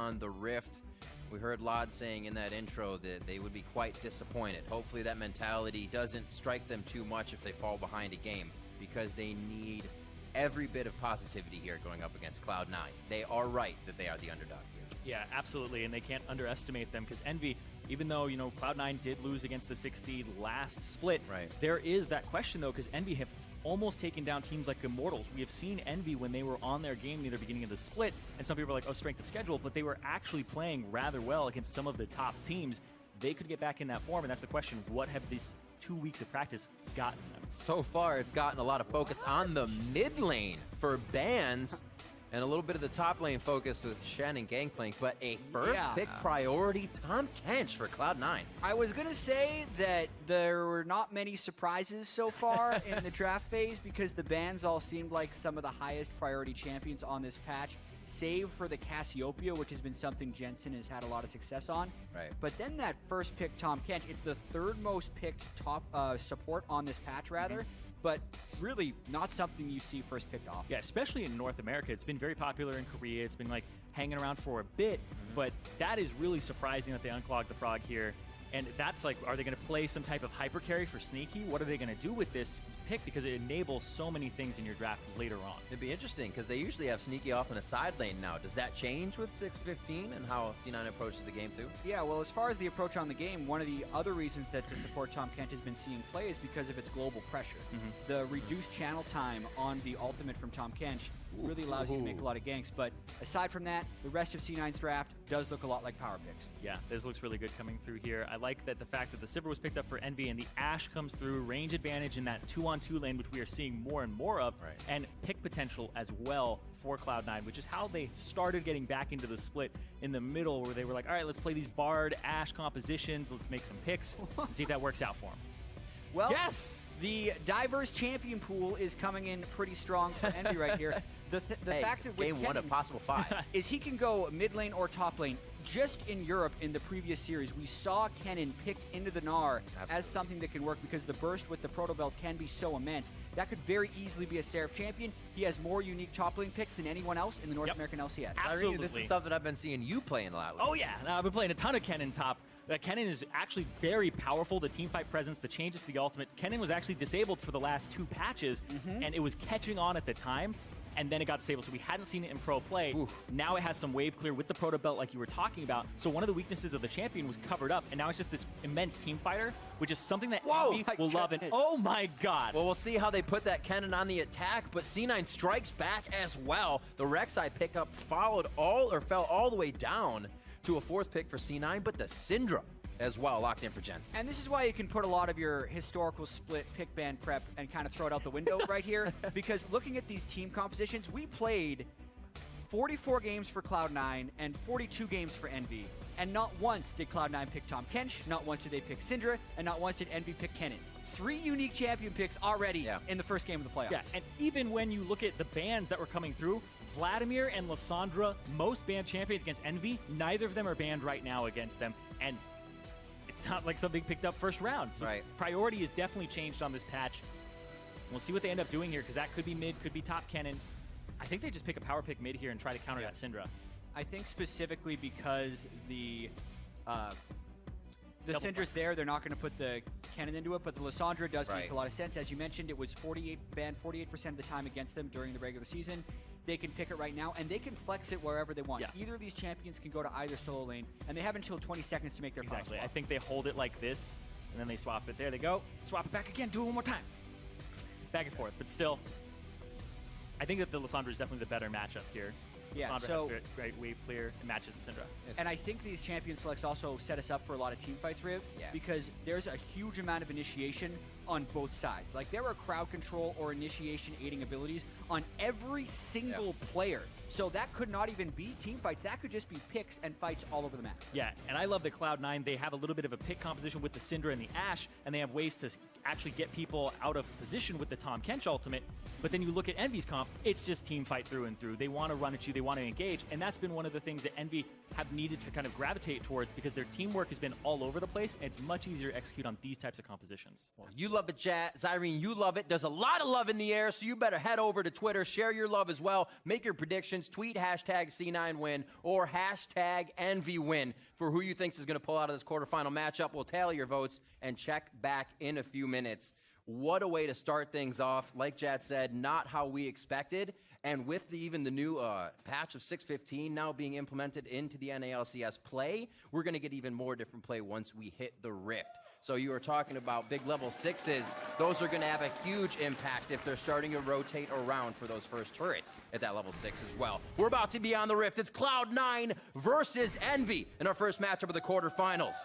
on the Rift. We heard Lod saying in that intro that they would be quite disappointed. Hopefully that mentality doesn't strike them too much if they fall behind a game, because they need every bit of positivity here going up against Cloud9. They are right that they are the underdog here. Yeah, absolutely, and they can't underestimate them, because Envy, even though, you know, Cloud9 did lose against the 6th seed last split, there is that question, though, because Envy have almost taken down teams like Immortals. We have seen Envy when they were on their game near the beginning of the split, and some people are like, oh, strength of schedule, but they were actually playing rather well against some of the top teams. They could get back in that form, and that's the question. What have these 2 weeks of practice gotten them? So far, it's gotten a lot of focus on the mid lane for bans, and a little bit of the top lane focus with Shen and Gangplank, but a first pick priority, Tahm Kench for Cloud9. I was going to say that there were not many surprises so far in the draft phase, because the bans all seemed like some of the highest priority champions on this patch, save for the Cassiopeia, which has been something Jensen has had a lot of success on. But then that first pick, Tahm Kench, it's the third most picked top support on this patch, rather. But really not something you see first picked off. Yeah, especially in North America. It's been very popular in Korea. It's been like hanging around for a bit, but that is really surprising that they unclogged the frog here. And that's like, are they going to play some type of hyper carry for Sneaky? What are they going to do with this pick? Because it enables so many things in your draft later on. It'd be interesting, because they usually have Sneaky off in a side lane now. Does that change with 6-15 and how C9 approaches the game too? Yeah, well, as far as the approach on the game, one of the other reasons that the support Tahm Kench has been seeing play is because of its global pressure. The reduced channel time on the ultimate from Tahm Kench really allows you to make a lot of ganks. But aside from that, the rest of C9's draft does look a lot like power picks. Yeah, this looks really good coming through here. I like that the fact that the Sivir was picked up for Envy and the Ashe comes through, range advantage in that 2-on-2 lane, which we are seeing more and more of, and pick potential as well for Cloud9, which is how they started getting back into the split in the middle, where they were like, all right, let's play these Bard Ashe compositions, let's make some picks and see if that works out for them. Well, yes, the diverse champion pool is coming in pretty strong for Envy right here. The fact is, game one of possible 5 is he can go mid lane or top lane. Just in Europe, in the previous series, we saw Kennen picked into the Gnar as something that can work, because the burst with the Proto Belt can be so immense. That could very easily be a Seraph champion. He has more unique top lane picks than anyone else in the North American LCS. Absolutely. This is something I've been seeing you playing a lot with. Oh yeah, I've been playing a ton of Kennen top. Kennen is actually very powerful. The teamfight presence, the changes to the ultimate. Kennen was actually disabled for the last 2 patches, and it was catching on at the time, and then it got disabled, so we hadn't seen it in pro play. Now it has some wave clear with the Proto Belt like you were talking about, so one of the weaknesses of the champion was covered up, and now it's just this immense team fighter, which is something that Envy will love, and oh my god! Well, we'll see how they put that Kennen on the attack, but C9 strikes back as well. The Rek'Sai pickup fell all the way down to a 4th pick for C9, but the Syndra as well locked in for Jensen. And this is why you can put a lot of your historical split pick ban prep and kind of throw it out the window right here, because looking at these team compositions, we played 44 games for Cloud9 and 42 games for Envy, and not once did Cloud9 pick Tahm Kench, not once did they pick Syndra, and not once did Envy pick Kennen. 3 unique champion picks already in the first game of the playoffs. Yeah, and even when you look at the bans that were coming through, Vladimir and Lissandra, most banned champions against Envy, neither of them are banned right now against them, and it's not like something picked up first round. So priority is definitely changed on this patch. We'll see what they end up doing here, because that could be mid, could be top Kennen. I think they just pick a power pick mid here and try to counter that Syndra. I think specifically because the Syndra's there, they're not going to put the Kennen into it, but the Lissandra does make a lot of sense. As you mentioned, it was banned 48% of the time against them during the regular season. They can pick it right now, and they can flex it wherever they want. Either of these champions can go to either solo lane, and they have until 20 seconds to make their final swap. I think they hold it like this, and then they swap it. There they go. Swap it back again. Do it one more time. Back and forth, but still, I think that the Lissandra is definitely the better matchup here. Yeah, Lissandra so has great wave clear and matches the Syndra. And I think these champion selects also set us up for a lot of team fights, Riv, because there's a huge amount of initiation on both sides. Like, there are crowd control or initiation aiding abilities on every single player. So that could not even be team fights. That could just be picks and fights all over the map. Yeah, and I love that Cloud9, they have a little bit of a pick composition with the Syndra and the Ashe, and they have ways to actually get people out of position with the Tahm Kench ultimate. But then you look at Envy's comp, it's just team fight through and through. They want to run at you, they want to engage, and that's been one of the things that Envy have needed to kind of gravitate towards because their teamwork has been all over the place, and it's much easier to execute on these types of compositions. Well, you love it, Zyrene, you love it. There's a lot of love in the air, so you better head over to Twitter, share your love as well, make your predictions, tweet hashtag C9win or hashtag EnvyWin for who you think is going to pull out of this quarterfinal matchup. We'll tally your votes and check back in a few minutes. What a way to start things off. Like Jad said, not how we expected. And with even the new patch of 6.15 now being implemented into the NALCS play, we're going to get even more different play once we hit the Rift. So you were talking about big level 6s. Those are going to have a huge impact if they're starting to rotate around for those first turrets at that level 6 as well. We're about to be on the Rift. It's Cloud9 versus Envy in our first matchup of the quarterfinals.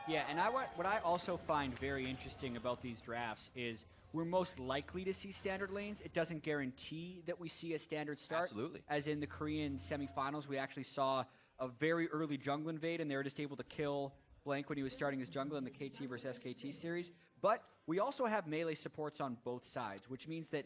Yeah, and what I also find very interesting about these drafts is we're most likely to see standard lanes. It doesn't guarantee that we see a standard start. Absolutely. As in the Korean semifinals, we actually saw a very early jungle invade, and they were just able to kill Blank when he was starting his jungle in the KT versus SKT series. But we also have melee supports on both sides, which means that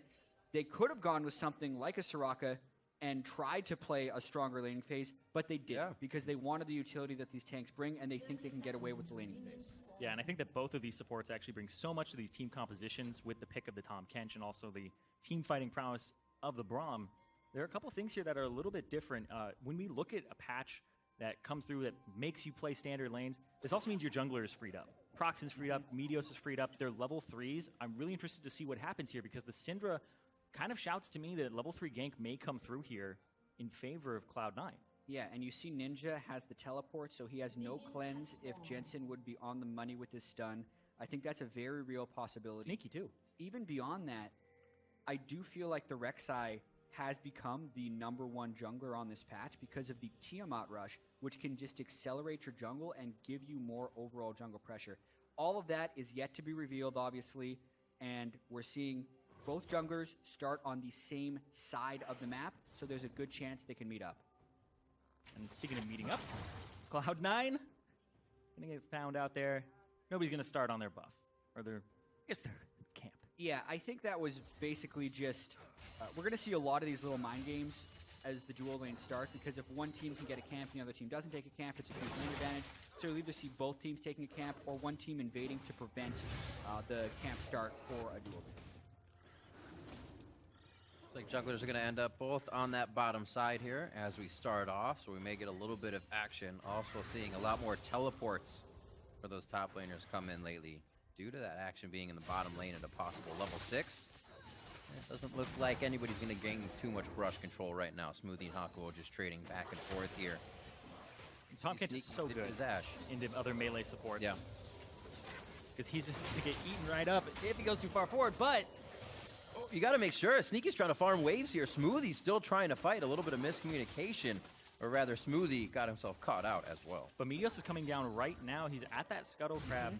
they could have gone with something like a Soraka and tried to play a stronger laning phase, but they didn't because they wanted the utility that these tanks bring, and they think they can get away with the laning phase. Yeah, and I think that both of these supports actually bring so much to these team compositions with the pick of the Tahm Kench and also the team fighting prowess of the Braum. There are a couple things here that are a little bit different. When we look at a patch that comes through that makes you play standard lanes, this also means your jungler is freed up. Procxin's freed up, Meteos is freed up. They're level 3s. I'm really interested to see what happens here because the Syndra kind of shouts to me that level 3 gank may come through here in favor of Cloud9. Yeah, and you see Ninja has the teleport, so he has no cleanse if Jensen would be on the money with his stun. I think that's a very real possibility. Sneaky too. Even beyond that, I do feel like the Rek'Sai has become the #1 jungler on this patch because of the Tiamat rush, which can just accelerate your jungle and give you more overall jungle pressure. All of that is yet to be revealed, obviously, and we're seeing both junglers start on the same side of the map, so there's a good chance they can meet up. And speaking of meeting up, Cloud9 gonna get found out there. Nobody's gonna start on their buff, or I guess their camp. Yeah, I think that was basically just, we're gonna see a lot of these little mind games as the dual lanes start, because if one team can get a camp and the other team doesn't take a camp, it's a huge lane advantage. So you'll either see both teams taking a camp or one team invading to prevent the camp start for a dual lane. Looks like junglers are going to end up both on that bottom side here as we start off, so we may get a little bit of action. Also seeing a lot more teleports for those top laners come in lately due to that action being in the bottom lane at a possible level 6. It doesn't look like anybody's going to gain too much brush control right now. Smoothie and Hakuho just trading back and forth here. Tahm Kench is so good into other melee supports. Yeah. Because he's just going to get eaten right up if he goes too far forward, but you got to make sure. Sneaky's trying to farm waves here. Smoothie's still trying to fight. A little bit of miscommunication, or rather Smoothie got himself caught out as well. But Meteos is coming down right now. He's at that Scuttle Crab.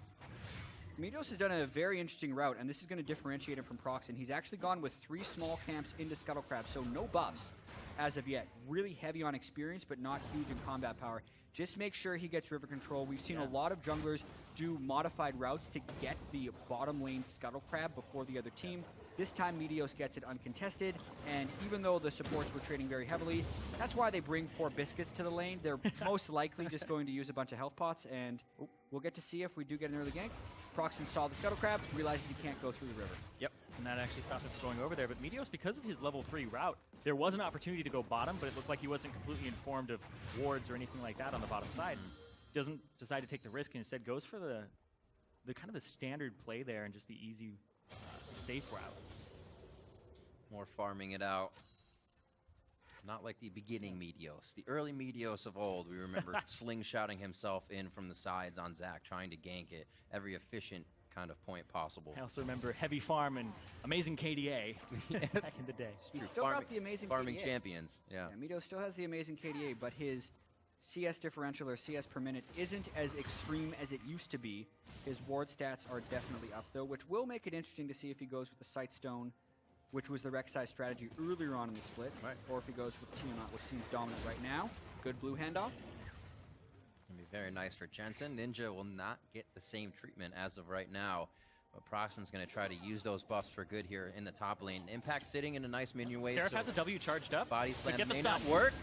Meteos has done a very interesting route, and this is going to differentiate him from Procxin. He's actually gone with 3 small camps into Scuttle Crab, so no buffs as of yet. Really heavy on experience, but not huge in combat power. Just make sure he gets river control. We've seen a lot of junglers do modified routes to get the bottom lane Scuttle Crab before the other team. This time, Meteos gets it uncontested, and even though the supports were trading very heavily, that's why they bring 4 biscuits to the lane. They're most likely just going to use a bunch of health pots, and we'll get to see if we do get an early gank. Procxin saw the Scuttle Crab, realizes he can't go through the river. Yep, and that actually stopped him from going over there. But Meteos, because of his level 3 route, there was an opportunity to go bottom, but it looked like he wasn't completely informed of wards or anything like that on the bottom side. Doesn't decide to take the risk and instead goes for the kind of the standard play there and just the easy, safe route. More farming it out. Not like the beginning Meteos. The early Meteos of old, we remember slingshotting himself in from the sides on Zac, trying to gank it every efficient kind of point possible. I also remember heavy farm and amazing KDA back in the day. He's still got the amazing farming KDA. Champions. Yeah. Meteos still has the amazing KDA, but his CS differential or CS per minute isn't as extreme as it used to be. His ward stats are definitely up though, which will make it interesting to see if he goes with the Sightstone, which was the Rek'Sai strategy earlier on in the split, or if he goes with Tiamat, which seems dominant right now. Good blue handoff. Gonna be very nice for Jensen. Ninja will not get the same treatment as of right now. But Procxin's going to try to use those buffs for good here in the top lane. Impact sitting in a nice minion wave. Seraph has a W charged up. Body slam Get the may stun. not work.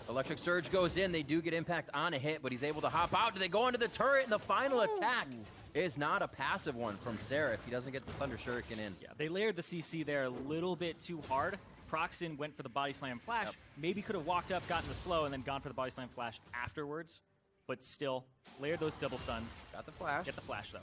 Electric Surge goes in. They do get Impact on a hit, but he's able to hop out. Do they go into the turret? And the final attack is not a passive one from Seraph. He doesn't get the Thunder Shuriken in. Yeah, they layered the CC there a little bit too hard. Procxin went for the body slam flash. Yep. Maybe could have walked up, gotten the slow, and then gone for the body slam flash afterwards. But still, layered those double stuns. Got the flash. Get the flash, though.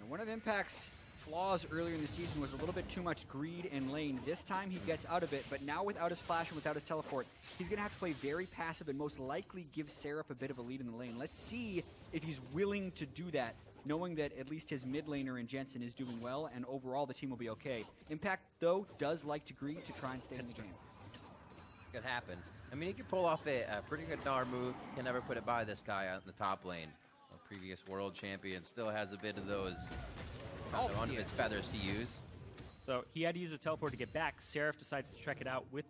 And one of Impact's flaws earlier in the season was a little bit too much greed in lane. This time he gets out of it, but now without his flash and without his teleport, he's going to have to play very passive and most likely give Seraph a bit of a lead in the lane. Let's see if he's willing to do that, knowing that at least his mid laner in Jensen is doing well, and overall the team will be okay. Impact, though, does like to greed to try and stay in the game. Could happen. I mean, he could pull off a pretty good Gnar move. Can never put it by this guy out in the top lane. A previous world champion still has a bit of those under his feathers to use. So he had to use his teleport to get back. Seraph decides to trek it out with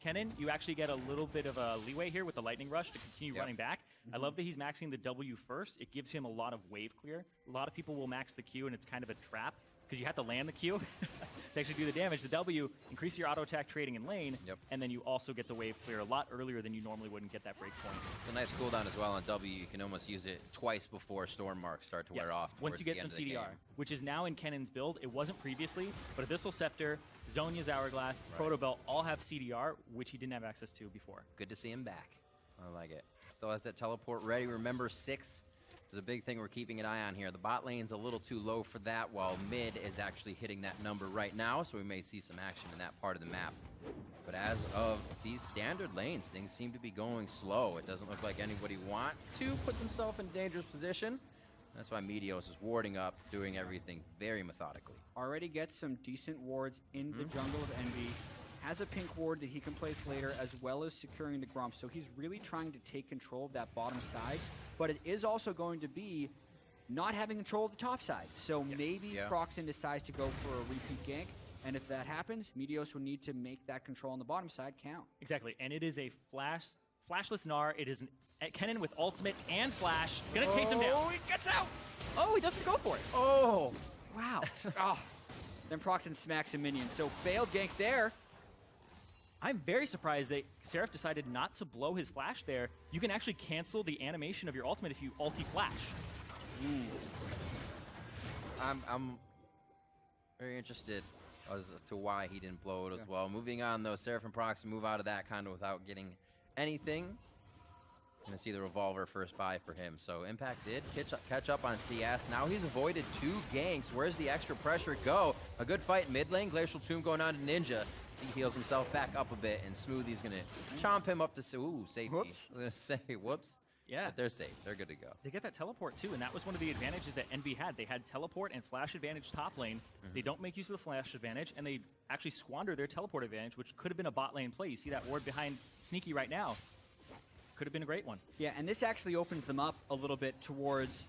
Kennen. You actually get a little bit of a leeway here with the Lightning Rush to continue running back. I love that he's maxing the W first. It gives him a lot of wave clear. A lot of people will max the Q, and it's kind of a trap because you have to land the Q to actually do the damage. The W, increase your auto attack trading in lane, and then you also get the wave clear a lot earlier than you normally would and get that break point. It's a nice cooldown as well on W. You can almost use it twice before storm marks start to wear off. Once you get some CDR, which is now in Kennen's build. It wasn't previously, but Abyssal Scepter, Zhonya's Hourglass, Proto Belt all have CDR, which he didn't have access to before. Good to see him back. I like it. Still has that teleport ready. Remember, 6 is a big thing we're keeping an eye on here. The bot lane's a little too low for that, while mid is actually hitting that number right now, so we may see some action in that part of the map. But as of these standard lanes, things seem to be going slow. It doesn't look like anybody wants to put themselves in a dangerous position. That's why Meteos is warding up, doing everything very methodically. Already gets some decent wards in the jungle of Envy. Has a pink ward that he can place later, as well as securing the Gromp. So he's really trying to take control of that bottom side. But it is also going to be not having control of the top side. So maybe Procxin decides to go for a repeat gank. And if that happens, Meteos will need to make that control on the bottom side count. Exactly. And it is a flashless Gnar. It is Kennen with ultimate and flash. Gonna chase him down. Oh, he gets out! Oh, he doesn't go for it. Oh! Wow. Then Procxin smacks a minion. So failed gank there. I'm very surprised that Seraph decided not to blow his flash there. You can actually cancel the animation of your ultimate if you ulti-flash. I'm very interested as to why he didn't blow it as well. Moving on, though, Seraph and Procxin move out of that kind of without getting anything. Gonna see the revolver first buy for him. So Impact did catch up on CS. Now he's avoided 2 ganks. Where's the extra pressure go? A good fight in mid lane. Glacial Tomb going on to Ninja. He heals himself back up a bit, and Smoothie's gonna chomp him up to safety. Whoops. I was gonna say whoops. Yeah. But they're safe. They're good to go. They get that teleport too, and that was one of the advantages that Envy had. They had teleport and flash advantage top lane. They don't make use of the flash advantage, and they actually squander their teleport advantage, which could have been a bot lane play. You see that ward behind Sneaky right now. Could have been a great one. Yeah, and this actually opens them up a little bit towards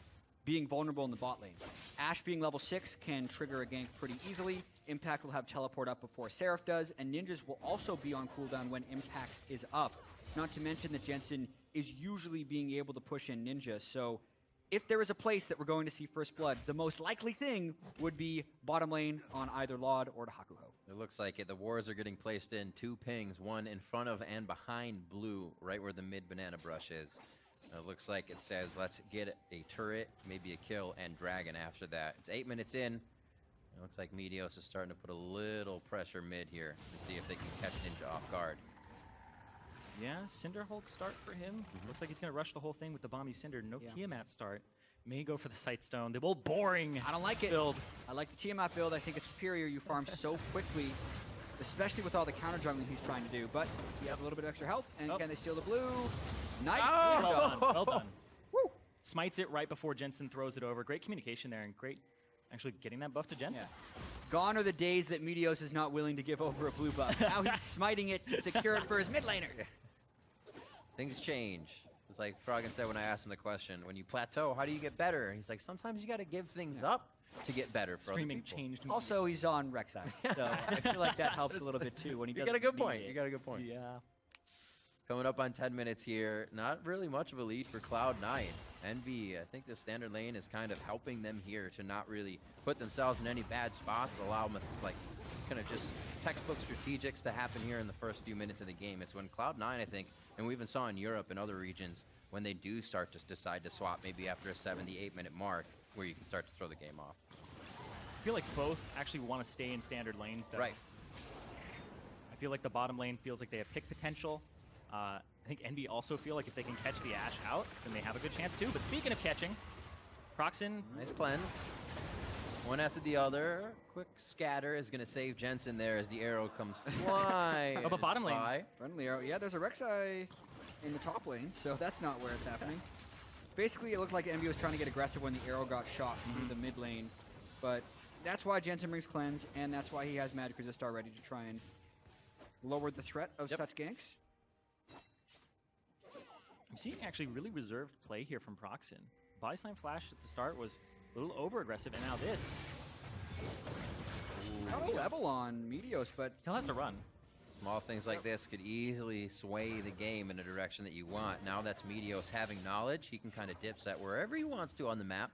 being vulnerable in the bot lane. Ashe being level 6 can trigger a gank pretty easily. Impact will have teleport up before Seraph does, and Ninjas will also be on cooldown when Impact is up. Not to mention that Jensen is usually being able to push in Ninja, so if there is a place that we're going to see First Blood, the most likely thing would be bottom lane on either Laud or to Hakuho. It looks like it. The wards are getting placed in 2 pings, one in front of and behind blue, right where the mid banana brush is. It looks like it says, let's get a turret, maybe a kill, and dragon after that. It's 8 minutes in. It looks like Meteos is starting to put a little pressure mid here to see if they can catch Ninja off guard. Yeah, Cinder Hulk start for him. Looks like he's going to rush the whole thing with the Bomby Cinder. No Tiamat start. May go for the Sightstone. The old boring I don't like it. build. I like the Tiamat build. I think it's superior. You farm so quickly, especially with all the counter jungling he's trying to do. But he has a little bit of extra health, and can they steal the blue? Nice. Well done. Well done. Woo. Smites it right before Jensen throws it over. Great communication there, and great actually getting that buff to Jensen. Gone are the days that Meteos is not willing to give over a blue buff. Now he's smiting it to secure it for his mid laner. Things change. It's like Froggen said when I asked him the question, when you plateau, how do you get better? And he's like, sometimes you got to give things up to get better for Streaming other people. changed. Also, he's on Rek'Sai, so I feel like that helps a little bit too. When he You got a good point. You got a good point. Yeah. Coming up on 10 minutes here. Not really much of a lead for Cloud9. Envy, I think the standard lane is kind of helping them here to not really put themselves in any bad spots, allow them like kind of just textbook strategics to happen here in the first few minutes of the game. It's when Cloud9, I think, and we even saw in Europe and other regions, when they do start to decide to swap maybe after a 78-minute mark, where you can start to throw the game off. I feel like both actually want to stay in standard lanes, though. Right. I feel like the bottom lane feels like they have pick potential. I think Envy also feel like if they can catch the Ashe out, then they have a good chance too. But speaking of catching, Procxin. Nice cleanse. One after the other. Quick scatter is going to save Jensen there as the arrow comes flying. Oh, but bottom lane. Friendly arrow. Yeah, there's a Rek'Sai in the top lane, so that's not where it's happening. Basically, it looked like Envy was trying to get aggressive when the arrow got shot through the mid lane. But that's why Jensen brings cleanse, and that's why he has Magic Resist already to try and lower the threat of such ganks. I'm seeing actually really reserved play here from Procxin. Body Slam Flash at the start was a little over-aggressive, and now this. Not a level on Meteos, but Still has to run. Small things like this could easily sway the game in a direction that you want. Now that's Meteos having knowledge. He can kind of dip set wherever he wants to on the map.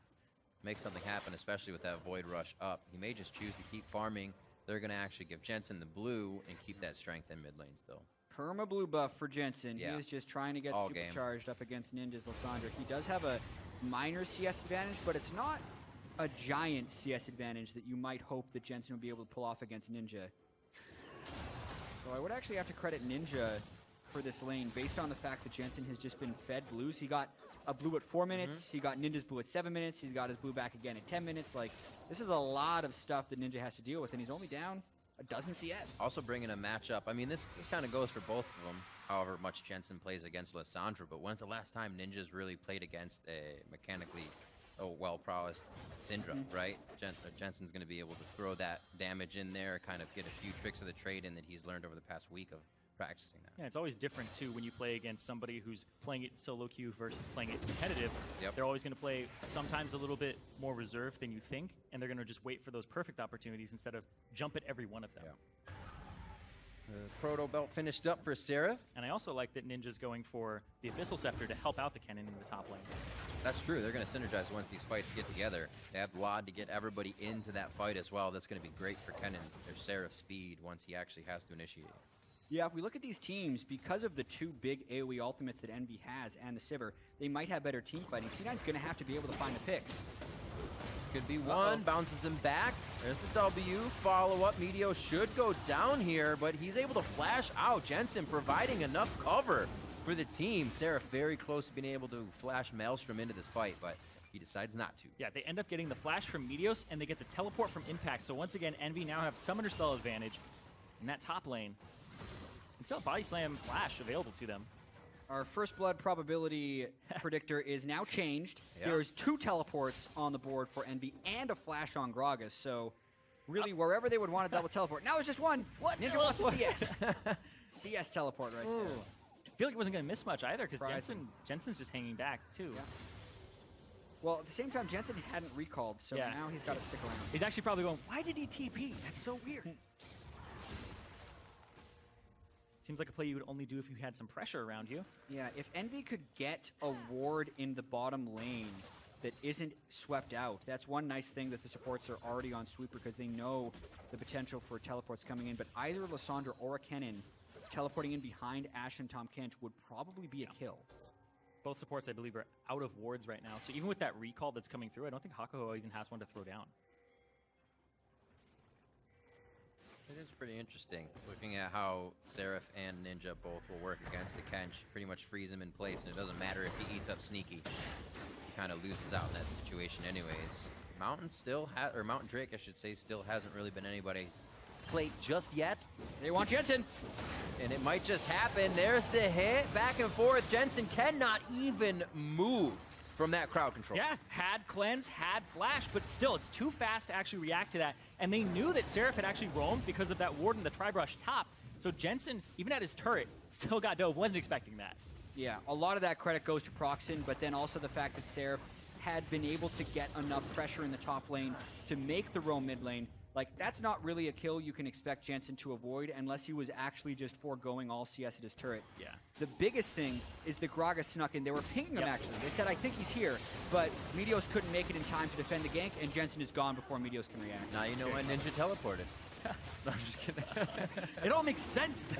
Make something happen, especially with that Void Rush up. He may just choose to keep farming. They're going to actually give Jensen the blue and keep that strength in mid lane still. Perma blue buff for Jensen. Yeah. He is just trying to get All supercharged up against Ninja's Lysandra. He does have a minor CS advantage, but it's not a giant CS advantage that you might hope that Jensen would be able to pull off against Ninja. So I would actually have to credit Ninja for this lane based on the fact that Jensen has just been fed blues. He got a blue at 4 minutes. He got Ninja's blue at 7 minutes. He's got his blue back again at 10 minutes. Like, this is a lot of stuff that Ninja has to deal with, and he's only down a dozen CS. Also bringing a matchup. I mean, this kind of goes for both of them, however much Jensen plays against Lysandra, but when's the last time Ninja's really played against a mechanically well-prowessed Syndra, right? Jensen's going to be able to throw that damage in there, kind of get a few tricks of the trade in that he's learned over the past week of practicing that. Yeah, it's always different, too, when you play against somebody who's playing it solo queue versus playing it competitive. Yep. They're always going to play sometimes a little bit more reserved than you think, and they're going to just wait for those perfect opportunities instead of jump at every one of them. Yeah. The Proto Belt finished up for Seraph. And I also like that Ninja's going for the Abyssal Scepter to help out the Kennen in the top lane. That's true. They're going to synergize once these fights get together. They have Lod to get everybody into that fight as well. That's going to be great for Kennen's or Seraph's speed once he actually has to initiate. Yeah, if we look at these teams, because of the two big AoE ultimates that Envy has and the Sivir, they might have better team fighting. C9's going to have to be able to find the picks. This could be one. Bounces him back. There's the W. Follow-up. Meteos should go down here, but he's able to flash out. Jensen providing enough cover for the team. Seraph very close to being able to flash Maelstrom into this fight, but he decides not to. Yeah, they end up getting the flash from Meteos, and they get the teleport from Impact. So once again, Envy now have Summoner Spell advantage in that top lane. And still Body Slam Flash available to them. Our first blood probability predictor is now changed. Yeah. There's 2 teleports on the board for Envy and a flash on Gragas. So really, wherever they would want a double teleport. Now it's just one. What? Ninja wants the CS. CS teleport right there. I feel like he wasn't going to miss much either because Jensen's just hanging back too. Yeah. Well, at the same time, Jensen hadn't recalled, so now he's got to stick around. He's actually probably going, why did he TP? That's so weird. Seems like a play you would only do if you had some pressure around you. Yeah, if Envy could get a ward in the bottom lane that isn't swept out, that's one nice thing that the supports are already on Sweeper because they know the potential for teleports coming in. But either Lysandra or a Kennen teleporting in behind Ashe and Tahm Kench would probably be a kill. Both supports, I believe, are out of wards right now. So even with that recall that's coming through, I don't think Hakuho even has one to throw down. It is pretty interesting looking at how Seraph and Ninja both will work against the Kench. Pretty much freeze him in place, and it doesn't matter if he eats up Sneaky. He kind of loses out in that situation anyways. Mountain Drake, I should say, still hasn't really been anybody's plate just yet. They want Jensen. And it might just happen. There's the hit. Back and forth. Jensen cannot even move from that crowd control. Yeah, had cleanse, had flash, but still, it's too fast to actually react to that. And they knew that Seraph had actually roamed because of that ward in the Tri-Brush top. So Jensen, even at his turret, still got dove. Wasn't expecting that. Yeah, a lot of that credit goes to Procxin, but then also the fact that Seraph had been able to get enough pressure in the top lane to make the roam mid lane, Like, that's not really a kill you can expect Jensen to avoid unless he was actually just foregoing all CS at his turret. Yeah. The biggest thing is the Graga snuck in. They were pinging him, actually. They said, I think he's here, but Meteos couldn't make it in time to defend the gank, and Jensen is gone before Meteos can react. Now you know why Ninja teleported. No, I'm just kidding. It all makes sense.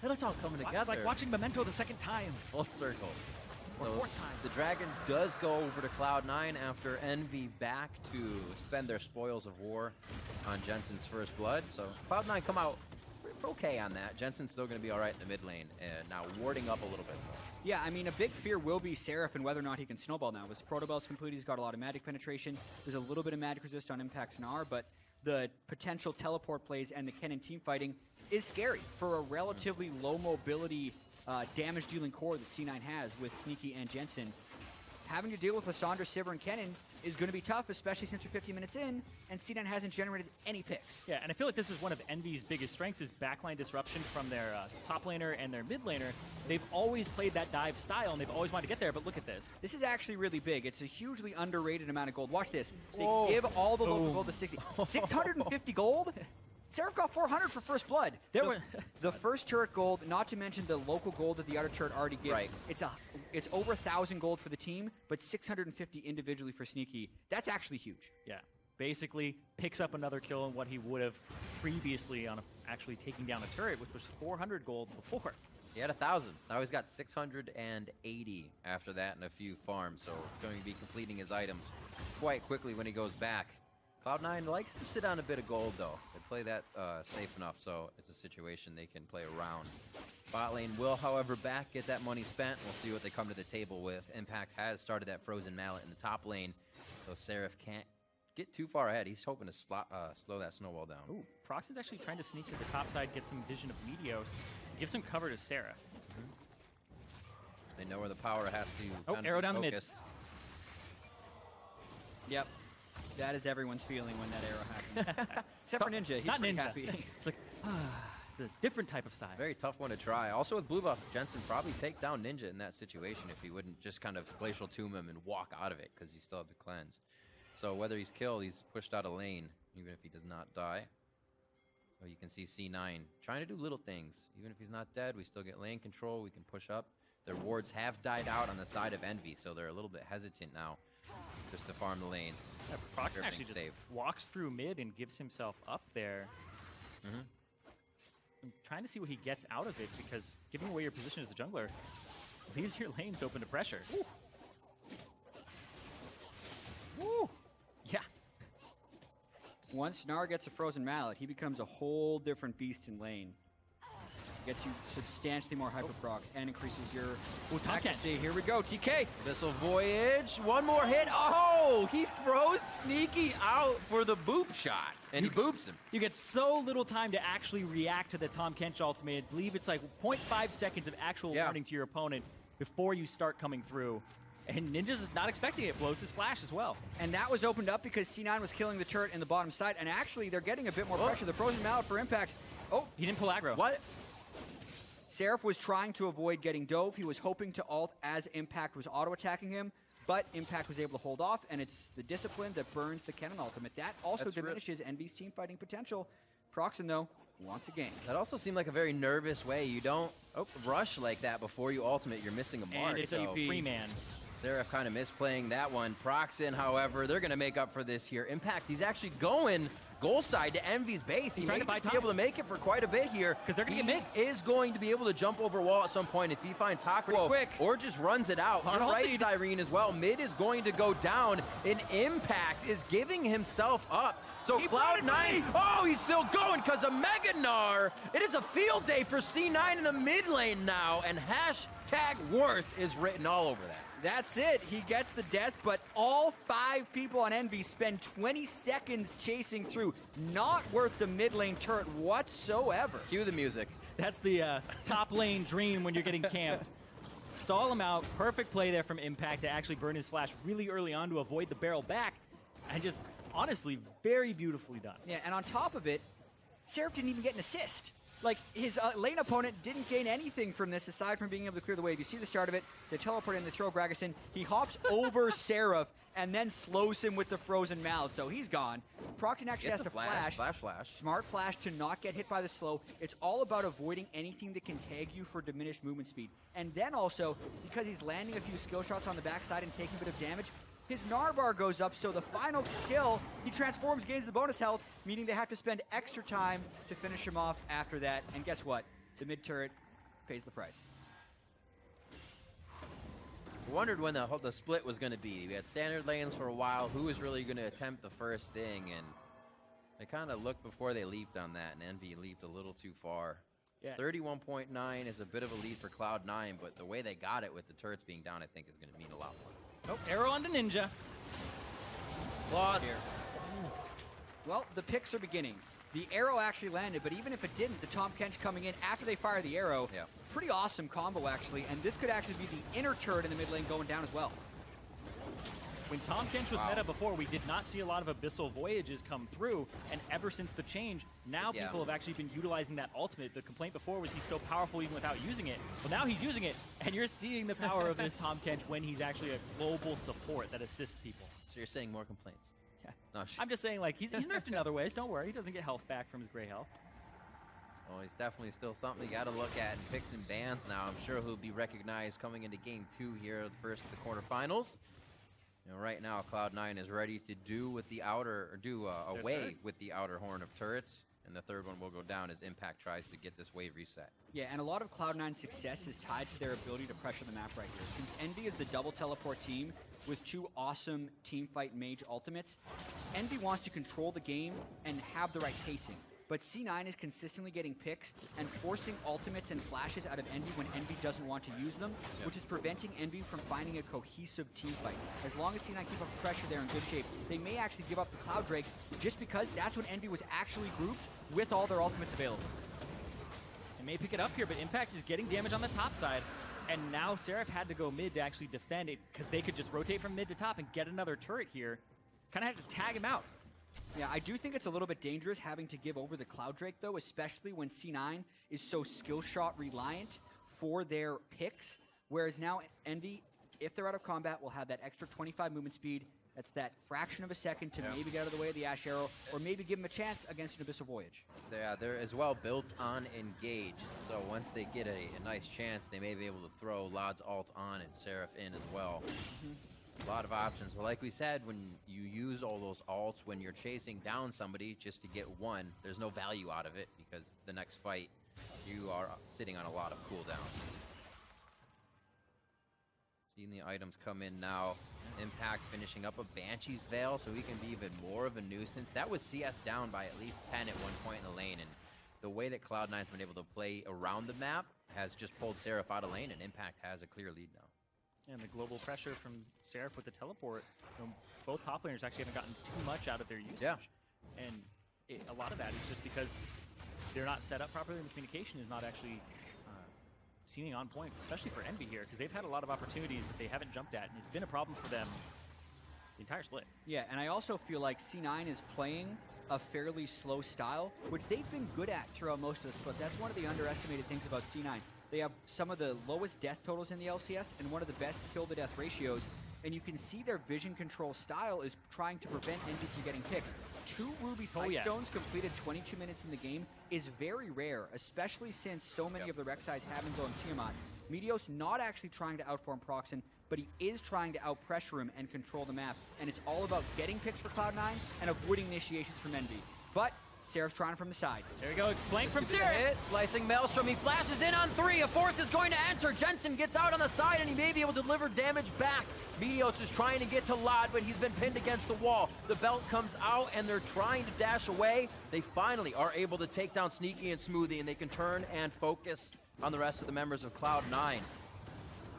It's all coming together. It's like watching Memento the second time. Full circle. Or So fourth time. the Dragon does go over to Cloud9 after Envy back to spend their spoils of war on Jensen's first blood. So Cloud9 come out okay on that. Jensen's still going to be all right in the mid lane, and now warding up a little bit more. Yeah, I mean, a big fear will be Seraph and whether or not he can snowball now. With his Proto Belts complete, he's got a lot of magic penetration. There's a little bit of magic resist on Impact's Gnar, but the potential teleport plays and the Kennen team fighting is scary for a relatively low mobility damage-dealing core that C9 has with Sneaky and Jensen. Having to deal with Lissandra, Sivir, and Kennen is going to be tough, especially since we're 15 minutes in, and C9 hasn't generated any picks. Yeah, and I feel like this is one of Envy's biggest strengths is backline disruption from their top laner and their mid laner. They've always played that dive style, and they've always wanted to get there, but look at this. This is actually really big. It's a hugely underrated amount of gold. Watch this. They give all the local gold to 60. 650 gold? Seraph got 400 for first blood. The first turret gold, not to mention the local gold that the other turret already gives. Right. It's over 1,000 gold for the team, but 650 individually for Sneaky. That's actually huge. Yeah, basically picks up another kill on what he would have previously on actually taking down a turret, which was 400 gold before. He had 1,000. Now he's got 680 after that in a few farms, so he's going to be completing his items quite quickly when he goes back. Cloud9 likes to sit on a bit of gold, though. They play that safe enough, so it's a situation they can play around. Bot lane will, however, get that money spent. We'll see what they come to the table with. Impact has started that Frozen Mallet in the top lane, so Seraph can't get too far ahead. He's hoping to slow that snowball down. Ooh, Procxin's actually trying to sneak to the top side, get some vision of Meteos, give some cover to Seraph. They know where the power has to arrow down the mid. Yep. That is everyone's feeling when that arrow happens. Except for Ninja. He's Not pretty Ninja. happy. It's like, it's a different type of side. Very tough one to try. Also with blue buff, Jensen probably take down Ninja in that situation if he wouldn't just kind of glacial tomb him and walk out of it because he still had the cleanse. So whether he's killed, he's pushed out of lane, even if he does not die. So you can see C9 trying to do little things. Even if he's not dead, we still get lane control. We can push up. Their wards have died out on the side of Envy, so they're a little bit hesitant now just to farm the lanes. Yeah, Procxin actually just walks through mid and gives himself up there. I'm trying to see what he gets out of it, because giving away your position as a jungler leaves your lanes open to pressure. Ooh. Woo! Yeah. Once Gnar gets a Frozen Mallet, he becomes a whole different beast in lane. Gets you substantially more hyperprocs and increases your accuracy. Here we go, TK. Abyssal Voyage, one more hit. Oh, he throws Sneaky out for the boop shot, and he boops him. You get so little time to actually react to the Tahm Kench ultimate. I believe it's like 0.5 seconds of actual warning to your opponent before you start coming through. And Ninja's not expecting it, blows his flash as well. And that was opened up because C9 was killing the turret in the bottom side, and actually they're getting a bit more pressure. The Frozen Mallet for Impact. Oh, he didn't pull aggro. What? Seraph was trying to avoid getting dove. He was hoping to ult as Impact was auto-attacking him, but Impact was able to hold off, and it's the discipline that burns the Kennen ultimate. That also diminishes Envy's team fighting potential. Procxin, though, wants a game. That also seemed like a very nervous way. You don't rush like that before you ultimate. You're missing a mark. And it's a free man. Seraph kind of misplaying that one. Procxin, however, they're going to make up for this here. Impact, he's actually going goal side to Envy's base. He's trying to buy time. Be able to make it for quite a bit here. Because they're going to get mid. He is going to be able to jump over wall at some point if he finds Hakuho or just runs it out. You're right, Cyrene, as well. Mid is going to go down, and Impact is giving himself up. So Cloud9, oh, he's still going because of Mega Gnar. It is a field day for C9 in the mid lane now, and #worth is written all over that. That's it. He gets the death, but all 5 people on Envy spend 20 seconds chasing through. Not worth the mid lane turret whatsoever. Cue the music. That's the top lane dream when you're getting camped. Stall him out. Perfect play there from Impact to actually burn his flash really early on to avoid the barrel back. And just, honestly, very beautifully done. Yeah, and on top of it, Seraph didn't even get an assist. Like, his lane opponent didn't gain anything from this aside from being able to clear the wave. You see the start of it, the teleport in, the throw Gragas. He hops over Seraph and then slows him with the frozen mouth, so he's gone. Procxin actually has to flash. Smart flash to not get hit by the slow. It's all about avoiding anything that can tag you for diminished movement speed. And then also, because he's landing a few skill shots on the backside and taking a bit of damage, his Gnar bar goes up, so the final kill, he transforms, gains the bonus health, meaning they have to spend extra time to finish him off after that. And guess what? The mid turret pays the price. Wondered when the split was going to be. We had standard lanes for a while. Who was really going to attempt the first thing? And they kind of looked before they leaped on that, and Envy leaped a little too far. Yeah. 31.9 is a bit of a lead for Cloud9, but the way they got it with the turrets being down, I think is going to mean a lot more. Oh, arrow onto Ninja. Lost. Well, the picks are beginning. The arrow actually landed, but even if it didn't, the Tahm Kench coming in after they fire the arrow, pretty awesome combo actually, and this could actually be the inner turret in the mid lane going down as well. When Tahm Kench was meta before, we did not see a lot of Abyssal Voyages come through, and ever since the change, now people have actually been utilizing that ultimate. The complaint before was he's so powerful even without using it. Well, now he's using it, and you're seeing the power of this Tahm Kench when he's actually a global support that assists people. So you're saying more complaints? Yeah. No, I'm just saying, like, he's nerfed in other ways. Don't worry, he doesn't get health back from his gray health. Well, he's definitely still something you got to look at in picks and bans now. I'm sure he'll be recognized coming into Game 2 here, the first of the quarterfinals. You know, right now, Cloud9 is ready to do with the outer, or do away with the outer horn of turrets, and the third one will go down as Impact tries to get this wave reset. Yeah, and a lot of Cloud9's success is tied to their ability to pressure the map right here. Since Envy is the double teleport team with two awesome teamfight mage ultimates, Envy wants to control the game and have the right pacing. But C9 is consistently getting picks and forcing ultimates and flashes out of Envy when Envy doesn't want to use them, which is preventing Envy from finding a cohesive team fight. As long as C9 keep up the pressure there in good shape, they may actually give up the Cloud Drake just because that's when Envy was actually grouped with all their ultimates available. They may pick it up here, but Impact is getting damage on the top side. And now Seraph had to go mid to actually defend it because they could just rotate from mid to top and get another turret here. Kind of had to tag him out. Yeah, I do think it's a little bit dangerous having to give over the Cloud Drake, though, especially when C9 is so skill shot reliant for their picks. Whereas now Envy, if they're out of combat, will have that extra 25 movement speed. That's that fraction of a second to maybe get out of the way of the Ash Arrow, or maybe give them a chance against an Abyssal Voyage. Yeah, they're as well built on Engage. So once they get a nice chance, they may be able to throw Lod's ult on and Seraph in as well. A lot of options, but like we said, when you use all those ults when you're chasing down somebody just to get one, there's no value out of it because the next fight you are sitting on a lot of cooldowns. Seeing the items come in now. Impact finishing up a Banshee's Veil so he can be even more of a nuisance. That was CS down by at least 10 at one point in the lane, and the way that Cloud9's been able to play around the map has just pulled Seraph out of lane, and Impact has a clear lead now. And the global pressure from Seraph with the teleport, both top laners actually haven't gotten too much out of their usage. Yeah. And a lot of that is just because they're not set up properly and the communication is not actually seeming on point, especially for Envy here, because they've had a lot of opportunities that they haven't jumped at, and it's been a problem for them the entire split. Yeah, and I also feel like C9 is playing a fairly slow style, which they've been good at throughout most of the split. That's one of the underestimated things about C9. They have some of the lowest death totals in the LCS and one of the best kill-to-death ratios, and you can see their vision control style is trying to prevent Envy from getting picks. 2 Ruby Sight Stones completed 22 minutes in the game is very rare, especially since so many of the Rek'Sais have been going Tiamat. Meteos not actually trying to outform Procxin, but he is trying to outpressure him and control the map, and it's all about getting picks for Cloud9 and avoiding initiations from Envy. But Seraph's trying from the side. There we go, flank from Seraph. Slicing Maelstrom, he flashes in on 3. A 4th is going to enter. Jensen gets out on the side, and he may be able to deliver damage back. Meteos is trying to get to Lod, but he's been pinned against the wall. The belt comes out, and they're trying to dash away. They finally are able to take down Sneaky and Smoothie, and they can turn and focus on the rest of the members of Cloud9.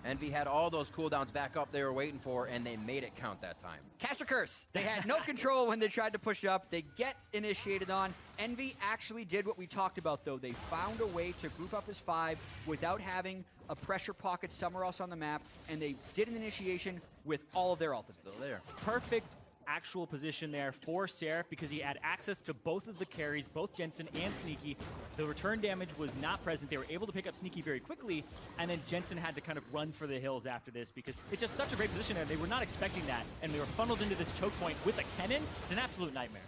Envy had all those cooldowns back up they were waiting for, and they made it count that time. Caster Curse. They had no control when they tried to push up. They get initiated on. Envy actually did what we talked about, though. They found a way to group up as 5 without having a pressure pocket somewhere else on the map, and they did an initiation with all of their ultimates. Still there. Perfect actual position there for Seraph because he had access to both of the carries, both Jensen and Sneaky. The return damage was not present. They were able to pick up Sneaky very quickly, and then Jensen had to kind of run for the hills after this because it's just such a great position there. They were not expecting that, and they were funneled into this choke point with a cannon. It's an absolute nightmare.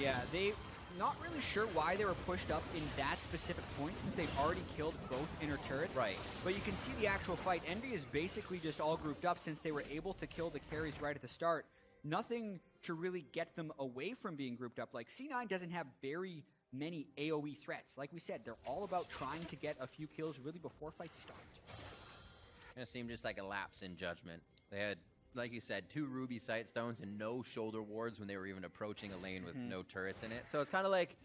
Yeah, they not really sure why they were pushed up in that specific point since they've already killed both inner turrets. Right. But you can see the actual fight. Envy is basically just all grouped up since they were able to kill the carries right at the start. Nothing to really get them away from being grouped up. Like, C9 doesn't have very many AoE threats. Like we said, they're all about trying to get a few kills really before fights start. It seemed just like a lapse in judgment. They had, like you said, 2 ruby sight stones and no shoulder wards when they were even approaching a lane with no turrets in it. So it's kind of like,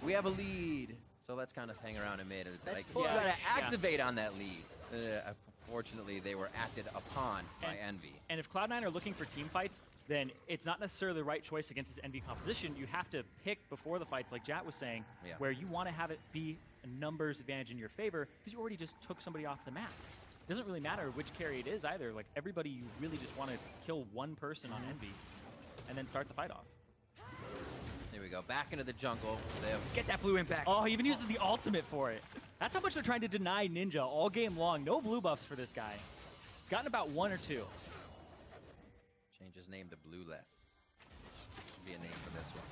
we have a lead, so let's kind of hang around in mid. Like, we gotta activate on that lead. Unfortunately, they were acted upon by Envy. And if Cloud9 are looking for team fights, then it's not necessarily the right choice against this Envy composition. You have to pick before the fights, like Jat was saying, where you want to have it be a numbers advantage in your favor because you already just took somebody off the map. It doesn't really matter which carry it is either. Like, everybody, you really just want to kill one person on Envy and then start the fight off. Here we go, back into the jungle. They have Get that blue impact. Oh, he even uses the ultimate for it. That's how much they're trying to deny Ninja all game long. No blue buffs for this guy. He's gotten about 1 or 2. change his name to Blueless. Should be a name for this one.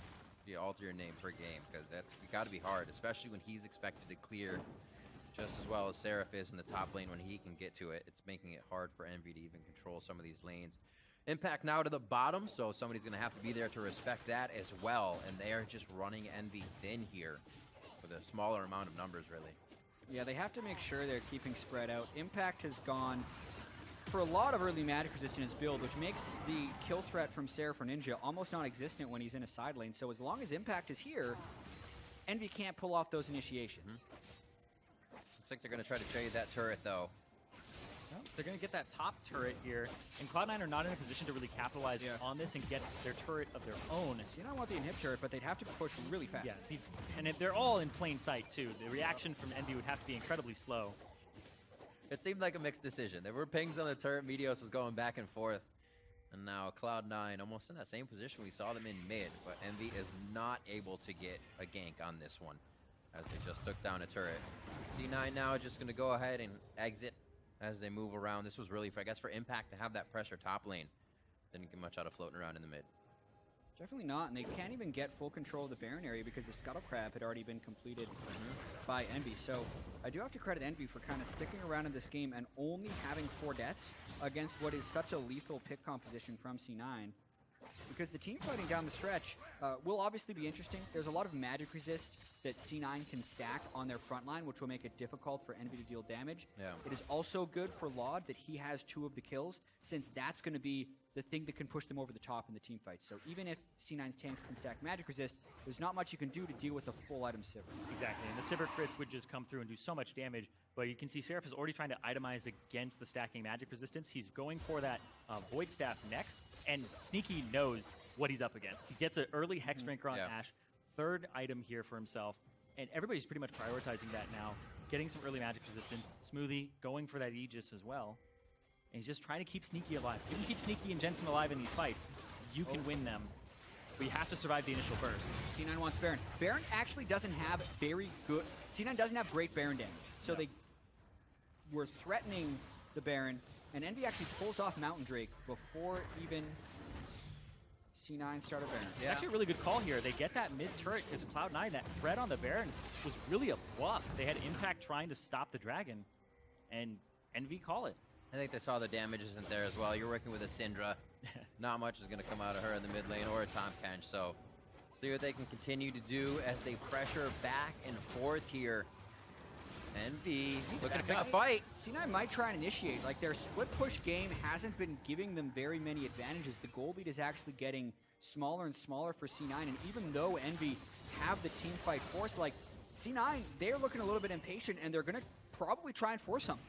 You alter your name per game because that's got to be hard, especially when he's expected to clear just as well as Seraph is in the top lane when he can get to it. It's making it hard for Envy to even control some of these lanes. Impact now to the bottom, so somebody's going to have to be there to respect that as well. And they are just running Envy thin here with a smaller amount of numbers, really. Yeah, they have to make sure they're keeping spread out. Impact has gone for a lot of early magic resist in his build, which makes the kill threat from Seraph or Ninja almost non-existent when he's in a side lane. So as long as Impact is here, Envy can't pull off those initiations. Looks like they're going to try to trade that turret, though. Well, they're going to get that top turret here, and Cloud9 are not in a position to really capitalize on this and get their turret of their own. So you don't want the inhib turret, but they'd have to push really fast. Yeah, and they're all in plain sight, too. The reaction from Envy would have to be incredibly slow. It seemed like a mixed decision. There were pings on the turret. Meteos was going back and forth. And now Cloud9 almost in that same position we saw them in mid, but Envy is not able to get a gank on this one as they just took down a turret. C9 now just going to go ahead and exit as they move around. This was really, I guess, for Impact to have that pressure top lane. Didn't get much out of floating around in the mid. Definitely not, and they can't even get full control of the Baron area because the Scuttle Crab had already been completed by Envy. So I do have to credit Envy for kind of sticking around in this game and only having 4 deaths against what is such a lethal pick composition from C9. Because the team fighting down the stretch will obviously be interesting. There's a lot of magic resist that C9 can stack on their front line, which will make it difficult for Envy to deal damage. Yeah. It is also good for Laud that he has 2 of the kills, since that's going to be the thing that can push them over the top in the team fight. So even if C9's tanks can stack magic resist, there's not much you can do to deal with a full item Sivir. Exactly, and the Sivir crits would just come through and do so much damage, but you can see Seraph is already trying to itemize against the stacking magic resistance. He's going for that Void Staff next, and Sneaky knows what he's up against. He gets an early Hexdrinker on Ashe, 3rd item here for himself, and everybody's pretty much prioritizing that now, getting some early magic resistance. Smoothie going for that Aegis as well. And he's just trying to keep Sneaky alive. If you can keep Sneaky and Jensen alive in these fights, you can win them. But you have to survive the initial burst. C9 wants Baron. Baron actually doesn't have very good... C9 doesn't have great Baron damage. So they were threatening the Baron, and Envy actually pulls off Mountain Drake before even C9 started Baron. Yeah. Actually a really good call here. They get that mid-turret because Cloud9, that threat on the Baron was really a bluff. They had Impact trying to stop the Dragon, and Envy call it. I think they saw the damage isn't there as well. You're working with a Syndra. Not much is going to come out of her in the mid lane or a Tahm Kench. So see what they can continue to do as they pressure back and forth here. Envy looking to pick a fight. C9 might try and initiate. Like, their split push game hasn't been giving them very many advantages. The goal lead is actually getting smaller and smaller for C9. And even though Envy have the team fight force, like C9, they're looking a little bit impatient and they're going to probably try and force something.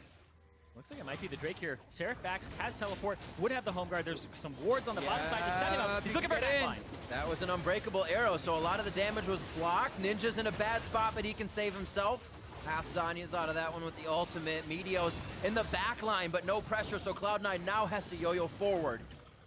Looks like it might be the Drake here. Seraph backs, has teleport, would have the home guard. There's some wards on the bottom side to set him up. He's looking for a backline. That was an unbreakable arrow, so a lot of the damage was blocked. Ninja's in a bad spot, but he can save himself. Half Zanya's out of that one with the ultimate. Meteos in the back line, but no pressure, so Cloud9 now has to yo-yo forward.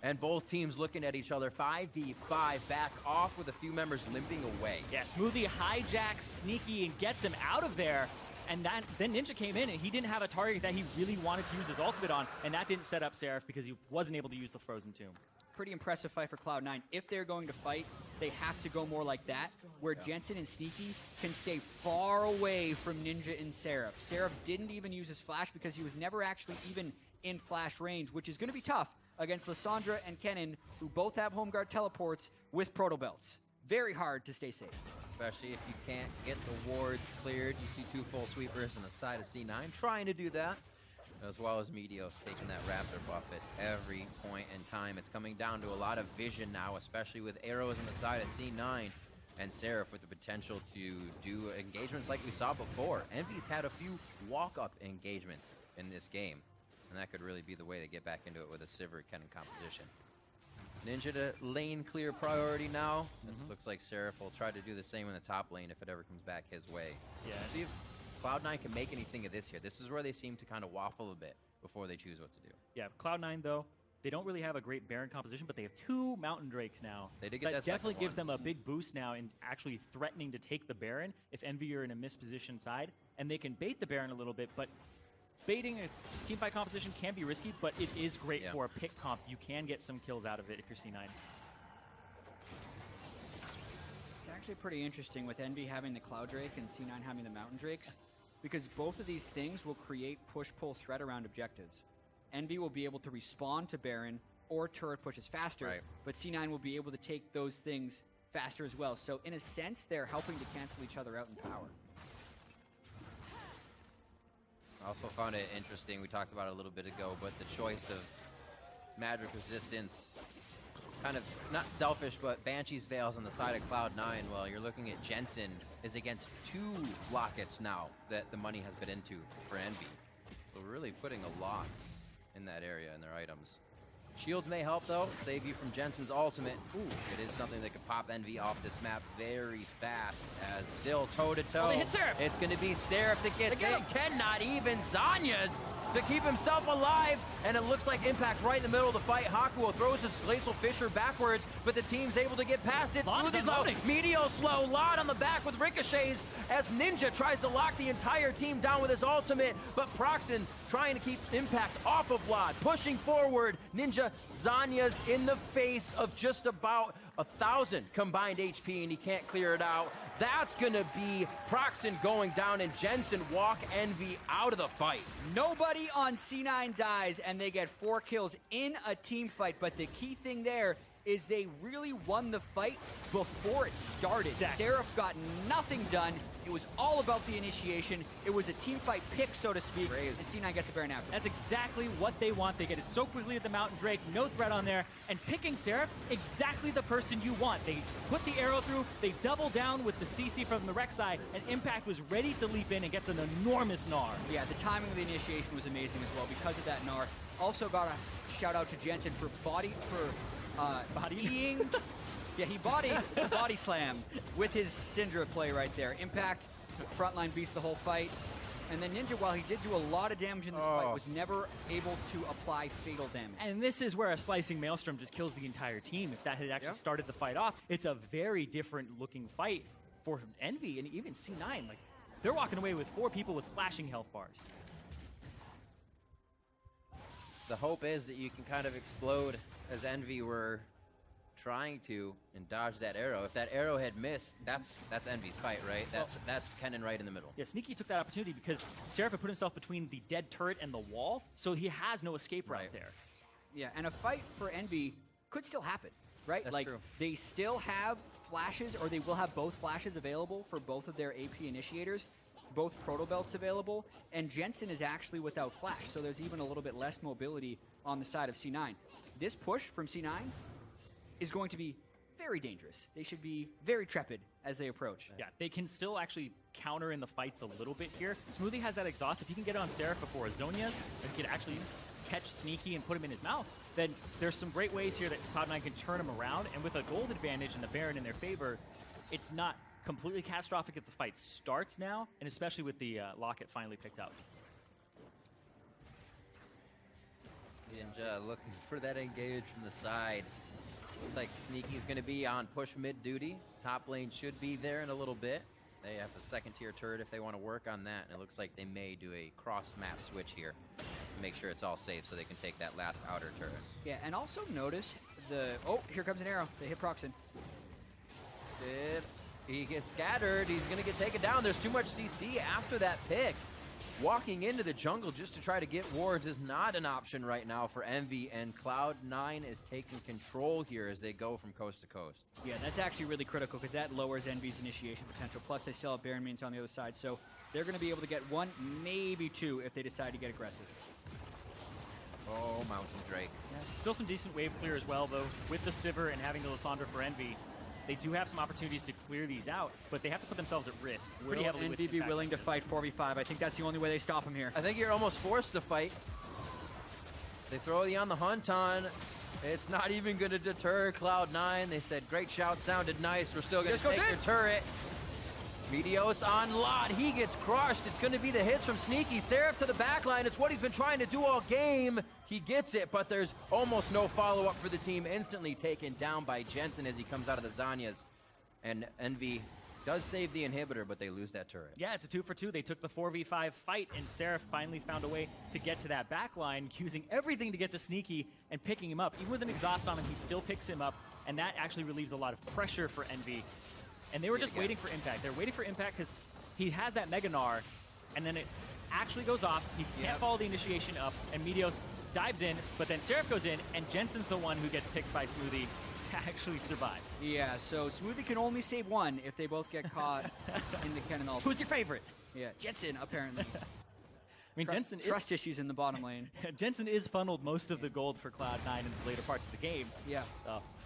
And both teams looking at each other. 5v5 back off with a few members limping away. Yeah, Smoothie hijacks Sneaky and gets him out of there. And then Ninja came in, and he didn't have a target that he really wanted to use his ultimate on, and that didn't set up Seraph because he wasn't able to use the Frozen Tomb. Pretty impressive fight for Cloud9. If they're going to fight, they have to go more like that, where Jensen and Sneaky can stay far away from Ninja and Seraph. Seraph didn't even use his flash because he was never actually even in flash range, which is going to be tough against Lysandra and Kennen, who both have home guard teleports with proto belts. Very hard to stay safe. Especially if you can't get the wards cleared. You see 2 full sweepers on the side of C9 trying to do that, as well as Meteos taking that Raptor buff at every point in time. It's coming down to a lot of vision now, especially with arrows on the side of C9 and Seraph with the potential to do engagements like we saw before. Envy's had a few walk-up engagements in this game, and that could really be the way to get back into it with a Sivir Kennen composition. Ninja to lane clear priority now. It looks like Seraph will try to do the same in the top lane if it ever comes back his way. Yeah. See if Cloud9 can make anything of this here. This is where they seem to kind of waffle a bit before they choose what to do. Yeah, Cloud9, though, they don't really have a great Baron composition, but they have 2 Mountain Drakes now. They did get that definitely gives one. them a big boost now in actually threatening to take the Baron if Envy are in a mispositioned side, and they can bait the Baron a little bit, but baiting a teamfight composition can be risky, but it is great for a pick comp. You can get some kills out of it if you're C9. It's actually pretty interesting with Envy having the Cloud Drake and C9 having the Mountain Drakes, because both of these things will create push-pull threat around objectives. Envy will be able to respond to Baron or turret pushes faster, but C9 will be able to take those things faster as well. So in a sense, they're helping to cancel each other out in power. I also found it interesting, we talked about it a little bit ago, but the choice of magic resistance, kind of not selfish, but Banshee's Veils on the side of Cloud9. Well, you're looking at Jensen is against 2 lockets now that the money has been into for Envy. So we're really putting a lot in that area in their items. Shields may help though, save you from Jensen's ultimate. Ooh, it is something that could pop Envy off this map very fast, as still toe-to-toe. Oh, they hit Seraph. It's gonna be Seraph that gets it. Cannot even Zanya's to keep himself alive, and it looks like Impact right in the middle of the fight. Hakuho throws his Glacial Fissure backwards, but the team's able to get past it. Smoothie's low, Meteos low, Lod on the back with ricochets as Ninja tries to lock the entire team down with his ultimate, but Procxin trying to keep Impact off of Lod, pushing forward. Ninja Zanya's in the face of just about 1,000 combined HP, and he can't clear it out. That's gonna be Procxin going down, and Jensen walk Envy out of the fight. Nobody on C9 dies, and they get 4 kills in a team fight, but the key thing there is they really won the fight before it started. Exactly. Seraph got nothing done. It was all about the initiation. It was a team fight pick, so to speak, and C9 get the Baron after. That's exactly what they want. They get it so quickly at the Mountain Drake, no threat on there, and picking Seraph, exactly the person you want. They put the arrow through, they double down with the CC from the Rex side, and Impact was ready to leap in and gets an enormous Gnar. Yeah, the timing of the initiation was amazing as well because of that Gnar. Also got a shout out to Jensen for bodying. Yeah, he bodied the body slam with his Syndra play right there. Impact, frontline beats the whole fight. And then Ninja, while he did do a lot of damage in this fight, was never able to apply fatal damage. And this is where a slicing Maelstrom just kills the entire team. If that had actually started the fight off, it's a very different looking fight for Envy and even C9. Like, they're walking away with 4 people with flashing health bars. The hope is that you can kind of explode as Envy were trying to and dodge that arrow. If that arrow had missed, that's Envy's fight, right? That's Kennen right in the middle. Yeah, Sneaky took that opportunity because Seraph had put himself between the dead turret and the wall, so he has no escape route there. Yeah, and a fight for Envy could still happen, right? That's like, true. They still have flashes, or they will have both flashes available for both of their AP initiators, both proto belts available, and Jensen is actually without flash, so there's even a little bit less mobility on the side of C9. This push from C9 is going to be very dangerous. They should be very trepid as they approach. Yeah, they can still actually counter in the fights a little bit here. Smoothie has that exhaust. If he can get it on Seraph before Zonia's, and he can actually catch Sneaky and put him in his mouth, then there's some great ways here that Cloud9 can turn him around, and with a gold advantage and the Baron in their favor, it's not completely catastrophic if the fight starts now, and especially with the Locket finally picked up. Ninja looking for that engage from the side. Looks like Sneaky's going to be on push mid duty. Top lane should be there in a little bit. They have a second tier turret if they want to work on that, and it looks like they may do a cross map switch here to make sure it's all safe so they can take that last outer turret. Yeah, and also notice the... Oh, here comes an arrow. They hit Procxin. He gets scattered. He's going to get taken down. There's too much CC after that pick. Walking into the jungle just to try to get wards is not an option right now for Envy, and Cloud9 is taking control here as they go from coast to coast. Yeah, that's actually really critical because that lowers Envy's initiation potential. Plus, they still have Baron minions on the other side, so they're going to be able to get one, maybe two, if they decide to get aggressive. Oh, Mountain Drake. Yeah, still some decent wave clear as well, though. With the Sivir and having the Lissandra for Envy, they do have some opportunities to clear these out, but they have to put themselves at risk pretty heavily. Will Envy be willing to fight 4v5? I think that's the only way they stop him here. I think you're almost forced to fight. They throw you on the hunt on. It's not even going to deter Cloud9. They said, great shout, sounded nice. We're still going to take your turret. Meteos on Lot. He gets crushed. It's going to be the hits from Sneaky. Seraph to the back line. It's what he's been trying to do all game. He gets it, but there's almost no follow-up for the team. Instantly taken down by Jensen as he comes out of the Zanyas. And Envy does save the inhibitor, but they lose that turret. Yeah, it's a 2 for 2. They took the 4v5 fight, and Seraph finally found a way to get to that back line, using everything to get to Sneaky and picking him up. Even with an exhaust on him, he still picks him up, and that actually relieves a lot of pressure for Envy. And they were just waiting for impact. They're waiting for impact because he has that Mega Gnar, and then it actually goes off. He can't follow the initiation up, and Meteos dives in, but then Seraph goes in, and Jensen's the one who gets picked by Smoothie to actually survive. Yeah, so Smoothie can only save one if they both get caught in the cannon ult. Who's your favorite? Yeah, Jensen, apparently. I mean, Jensen trust issues in the bottom lane. Jensen is funneled most of the gold for Cloud9 in the later parts of the game. Yeah.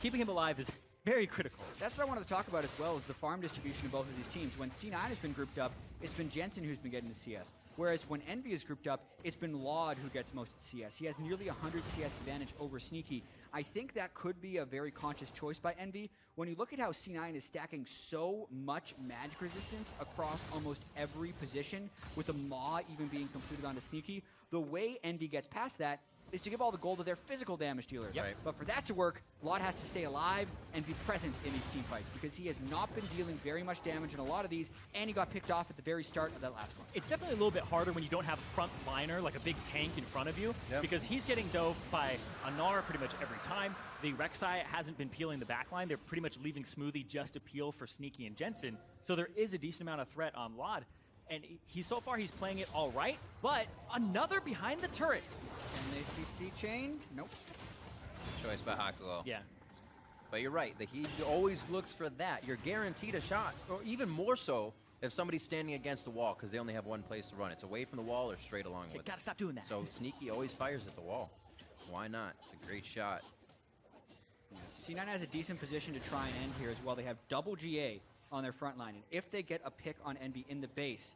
Keeping him alive is very critical. That's what I wanted to talk about as well, is the farm distribution of both of these teams. When C9 has been grouped up, it's been Jensen who's been getting the CS. Whereas when Envy is grouped up, it's been Laud who gets most of the CS. He has nearly 100 CS advantage over Sneaky. I think that could be a very conscious choice by Envy. When you look at how C9 is stacking so much magic resistance across almost every position, with the Maw even being completed onto Sneaky, the way Envy gets past that is to give all the gold to their physical damage dealer. Yep. Right. But for that to work, Laud has to stay alive and be present in these team fights because he has not been dealing very much damage in a lot of these, and he got picked off at the very start of that last one. It's definitely a little bit harder when you don't have a front liner, like a big tank in front of you, because he's getting dove by a Gnar pretty much every time. The Rek'Sai hasn't been peeling the backline. They're pretty much leaving Smoothie just to peel for Sneaky and Jensen. So there is a decent amount of threat on Laud. And so far he's playing it all right, but another behind the turret. Can they CC chain? Nope. Choice by Hakuho. Yeah. But you're right. He always looks for that. You're guaranteed a shot, or even more so if somebody's standing against the wall because they only have one place to run. It's away from the wall or straight along with it. Gotta stop doing that. So Sneaky always fires at the wall. Why not? It's a great shot. C9 has a decent position to try and end here as well. They have double GA on their front line. And if they get a pick on Envy in the base,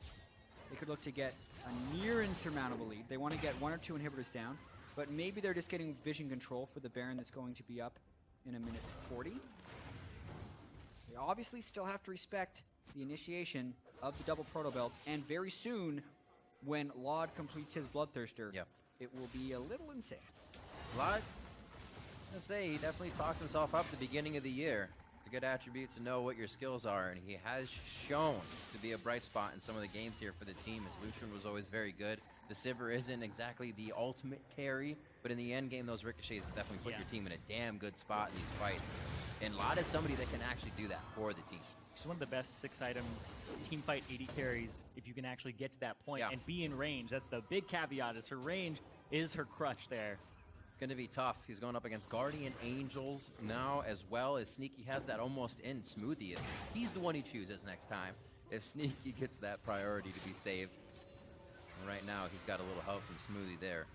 they could look to get a near insurmountable lead. They want to get 1 or 2 inhibitors down, but maybe they're just getting vision control for the Baron that's going to be up in a minute 40. They obviously still have to respect the initiation of the double proto belt, and very soon, when Laud completes his Bloodthirster, it will be a little insane. Laud, I'm gonna say, he definitely talked himself up at the beginning of the year. It's a good attribute to know what your skills are, and he has shown to be a bright spot in some of the games here for the team, as Lucian was always very good. The Sivir isn't exactly the ultimate carry, but in the end game, those ricochets definitely put your team in a damn good spot in these fights. And Laud is somebody that can actually do that for the team. She's one of the best 6-item team fight AD carries if you can actually get to that point and be in range. That's the big caveat, is her range is her crutch there. It's going to be tough. He's going up against Guardian Angels now, as well as Sneaky has that almost in Smoothie. He's the one he chooses next time if Sneaky gets that priority to be saved. And right now, he's got a little help from Smoothie there.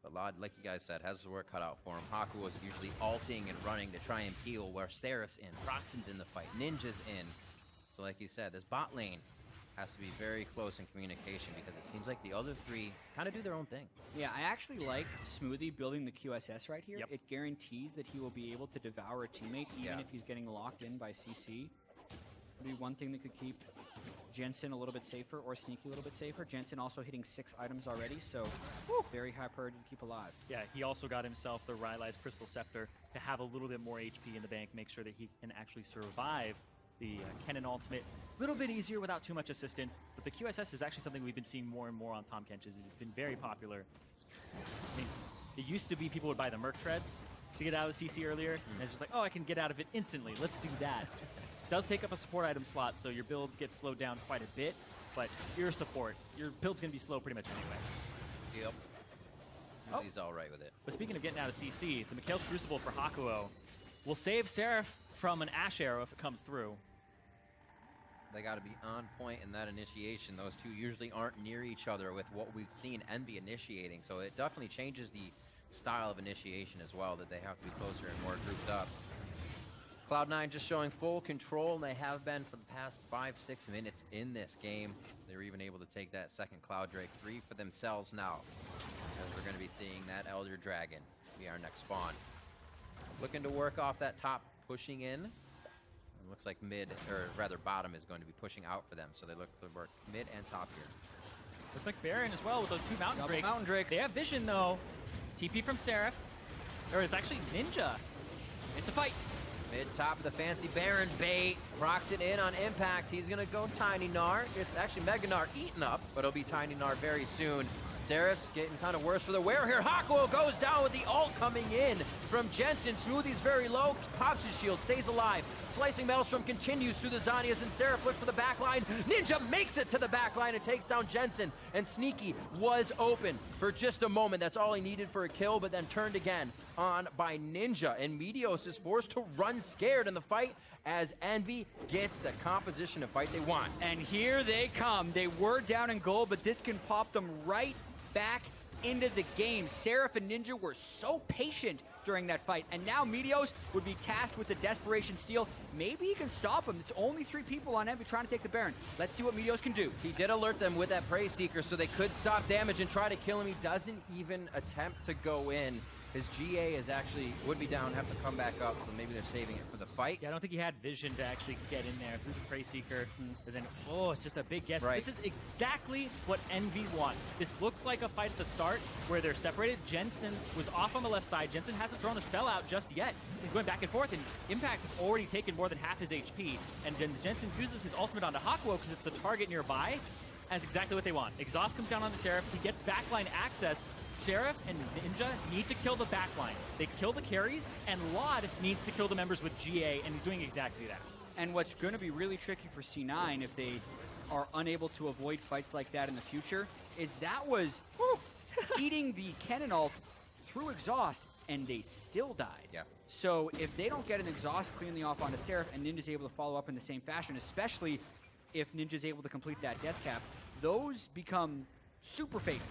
But Laud, like you guys said, has his work cut out for him. Hakuho is usually ulting and running to try and peel, where Seraph's in, Procxin's in the fight, Ninja's in. So like you said, this bot lane has to be very close in communication because it seems like the other three kind of do their own thing. Yeah, I actually like Smoothie building the QSS right here. It guarantees that he will be able to devour a teammate even if he's getting locked in by CC. Would be one thing that could keep Jensen a little bit safer or Sneaky a little bit safer. Jensen also hitting 6 items already, so very high priority to keep alive. Yeah, he also got himself the Rylai's Crystal Scepter to have a little bit more HP in the bank, make sure that he can actually survive the Kennen ultimate. A little bit easier without too much assistance, but the QSS is actually something we've been seeing more and more on Tahm Kench's. It's been very popular. I mean, it used to be people would buy the Merc Treads to get out of the CC earlier, and it's just like, oh, I can get out of it instantly. Let's do that. Does take up a support item slot, so your build gets slowed down quite a bit, but you're a support. Your build's going to be slow pretty much anyway. Yep. He's all right with it. But speaking of getting out of CC, the Meteos Crucible for Hakuho will save Seraph from an Ash Arrow if it comes through. They got to be on point in that initiation. Those two usually aren't near each other with what we've seen Envy initiating, so it definitely changes the style of initiation as well, that they have to be closer and more grouped up. Cloud9 just showing full control, and they have been for the past 5-6 minutes in this game. They're even able to take that second Cloud Drake 3 for themselves now, as we're going to be seeing that Elder Dragon be our next spawn. Looking to work off that top, pushing in. It looks like mid, or rather bottom, is going to be pushing out for them, so they look to work mid and top here. Looks like Baron as well with those 2 Mountain Drakes. Mountain Drake. They have vision though. TP from Seraph. Or it's actually Ninja. It's a fight. Mid-top of the fancy Baron bait. Procxin in on impact. He's going to go Tiny Gnar. It's actually Mega Gnar eaten up, but it'll be Tiny Gnar very soon. Seraph's getting kind of worse for the wear here. Hakuho goes down with the ult coming in from Jensen. Smoothie's very low, pops his shield, stays alive. Slicing Maelstrom continues through the Zhonya's, and Seraph looks for the backline. Ninja makes it to the backline and takes down Jensen. And Sneaky was open for just a moment. That's all he needed for a kill, but then turned again on by Ninja. And Meteos is forced to run scared in the fight as Envy gets the composition of fight they want. And here they come. They were down in gold, but this can pop them right back into the game. Seraph and Ninja were so patient during that fight, and now Meteos would be tasked with the Desperation Steal. Maybe he can stop him. It's only 3 people on Envy trying to take the Baron. Let's see what Meteos can do. He did alert them with that Prey Seeker so they could stop damage and try to kill him. He doesn't even attempt to go in. His GA is actually, would be down, have to come back up, so maybe they're saving it for the fight. Yeah, I don't think he had vision to actually get in there through the Prey Seeker. But then, oh, it's just a big guess. Right. This is exactly what Envy want. This looks like a fight at the start where they're separated. Jensen was off on the left side. Jensen hasn't thrown the spell out just yet. He's going back and forth, and Impact has already taken more than half his HP. And then Jensen uses his ultimate onto Hakuho because it's the target nearby. That's exactly what they want. Exhaust comes down on the Seraph. He gets backline access. Seraph and Ninja need to kill the backline. They kill the carries, and Laud needs to kill the members with GA, and he's doing exactly that. And what's going to be really tricky for C9 if they are unable to avoid fights like that in the future is that was eating the Kennen ult through exhaust, and they still died. Yeah. So if they don't get an exhaust cleanly off onto Seraph and Ninja's able to follow up in the same fashion, especially if Ninja's able to complete that death cap, those become super fatal.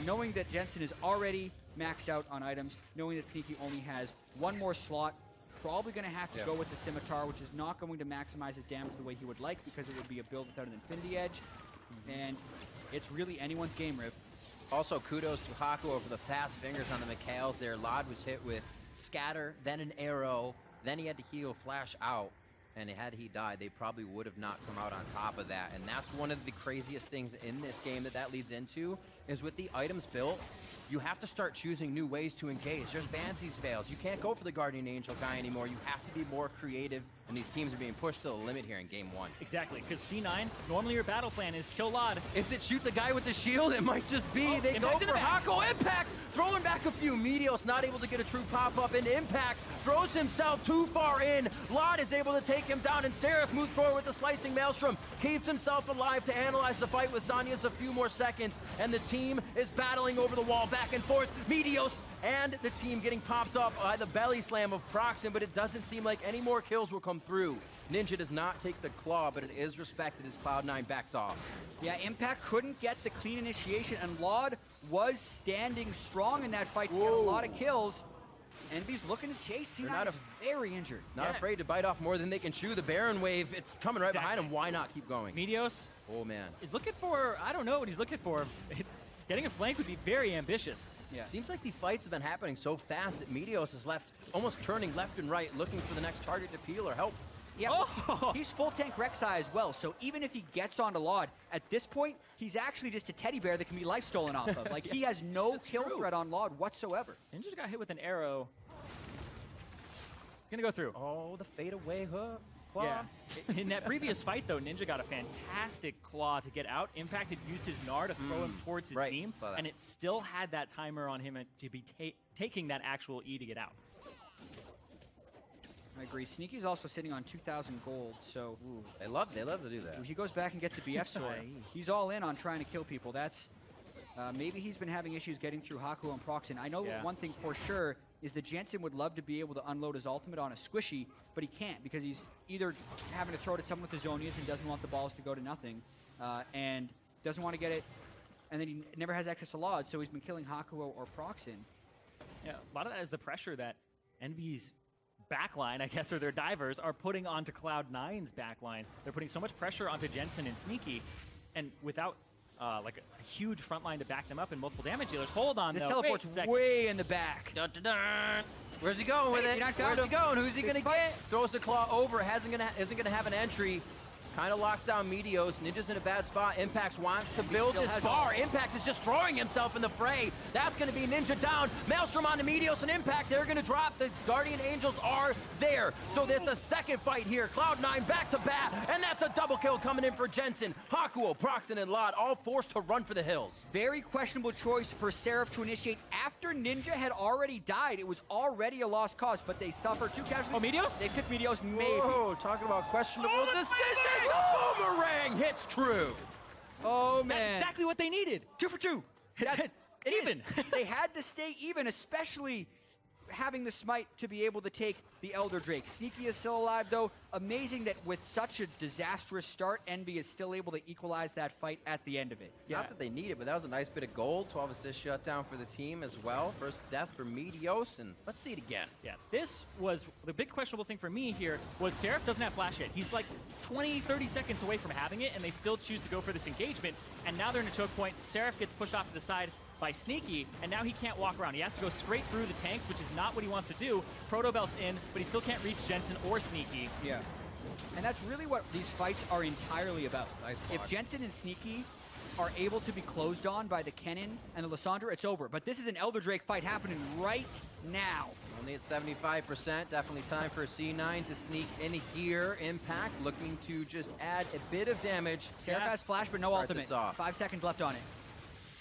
Knowing that Jensen is already maxed out on items, knowing that Sneaky only has 1 more slot, probably going to have to go with the Scimitar, which is not going to maximize his damage the way he would like because it would be a build without an Infinity Edge. And it's really anyone's game, Riv. Also, kudos to Hakuho for the fast fingers on the Mikhails there. Laud was hit with Scatter, then an arrow, then he had to heal Flash out. And had he died, they probably would have not come out on top of that. And that's one of the craziest things in this game that leads into, is with the items built, you have to start choosing new ways to engage. There's Bansies fails. You can't go for the Guardian Angel guy anymore. You have to be more creative, and these teams are being pushed to the limit here in game 1. Exactly, because C9, normally your battle plan is kill Laud. Is it shoot the guy with the shield? It might just be. They go for Hakuho. Impact throwing back a few. Meteos not able to get a true pop-up, and Impact throws himself too far in. Laud is able to take him down, and Seraph moves forward with the Slicing Maelstrom. Keeps himself alive to analyze the fight with Zhonya's a few more seconds, and the team is battling over the wall back and forth. Meteos and the team getting popped up by the belly slam of Procxin, but it doesn't seem like any more kills will come through. Ninja does not take the claw, but it is respected as Cloud9 backs off. Yeah, Impact couldn't get the clean initiation, and Laud was standing strong in that fight to get a lot of kills. Envy's looking to chase. C9 is very injured. Not afraid to bite off more than they can chew. The Baron wave, it's coming right behind him. Why not keep going? Meteos, oh man, is looking for, I don't know what he's looking for. Getting a flank would be very ambitious. Yeah. Seems like the fights have been happening so fast that Meteos is left, almost turning left and right, looking for the next target to peel or help. Yeah, he's full tank Rek'Sai as well, so even if he gets onto Laud, at this point, he's actually just a teddy bear that can be life stolen off of. Like, he has no kill threat on Laud whatsoever. Ninja got hit with an arrow. He's gonna go through. Oh, the fadeaway hook. Claw. Yeah. In that previous fight, though, Ninja got a fantastic claw to get out. Impact had used his Gnar to throw him towards his team, and it still had that timer on him to be taking that actual E to get out. I agree. Sneaky's also sitting on 2,000 gold, so they love to do that. He goes back and gets a BF sword. He's all in on trying to kill people. That's maybe he's been having issues getting through Hakuho and Procxin. I know one thing for sure is that Jensen would love to be able to unload his ultimate on a squishy, but he can't because he's either having to throw it at someone with the Zonias and doesn't want the balls to go to nothing, and doesn't want to get it, and then he never has access to Laud, so he's been killing Hakuho or Procxin. Yeah, a lot of that is the pressure that Envy's backline, I guess, or their divers, are putting onto Cloud9's backline. They're putting so much pressure onto Jensen and Sneaky, and without like a huge front line to back them up and multiple damage dealers. Hold on, this though. teleport's way in the back. Dun, dun, dun. Where's he going with it? Where's he going? Who's he gonna get? Throws the claw over. isn't gonna have an entry. Kind of locks down Meteos. Ninja's in a bad spot. Impact wants to build this bar. Impact is just throwing himself in the fray. That's going to be Ninja down. Maelstrom on the Meteos and Impact. They're going to drop. The Guardian Angels are there. So there's a second fight here. Cloud9 back to bat. And that's a double kill coming in for Jensen. Hakuho, Procxin, and Laud all forced to run for the hills. Very questionable choice for Seraph to initiate after Ninja had already died. It was already a lost cause, but they suffered 2 casualties. Oh, Meteos? They picked Meteos, maybe. Oh, talking about questionable decisions. The boomerang hits true. Oh, man. That's exactly what they needed. 2 for 2. Even. They had to stay even, especially having the smite to be able to take the Elder Drake. Sneaky is still alive, though. Amazing that with such a disastrous start, Envy is still able to equalize that fight at the end of it. Yeah. Not that they need it, but that was a nice bit of gold. 12 assist shutdown for the team as well. First death for Meteos, and let's see it again. Yeah, this was the big questionable thing for me here was Seraph doesn't have flash yet. He's like 20, 30 seconds away from having it, and they still choose to go for this engagement. And now they're in a choke point. Seraph gets pushed off to the side by Sneaky, and now he can't walk around. He has to go straight through the tanks, which is not what he wants to do. Proto Belt's in, but he still can't reach Jensen or Sneaky. Yeah. And that's really what these fights are entirely about. Nice if Jensen and Sneaky are able to be closed on by the Kennen and the Lissandra, it's over. But this is an Elder Drake fight happening right now. Only at 75%. Definitely time for C9 to sneak in here. Impact looking to just add a bit of damage. Seraph has flash, but no ultimate. 5 seconds left on it.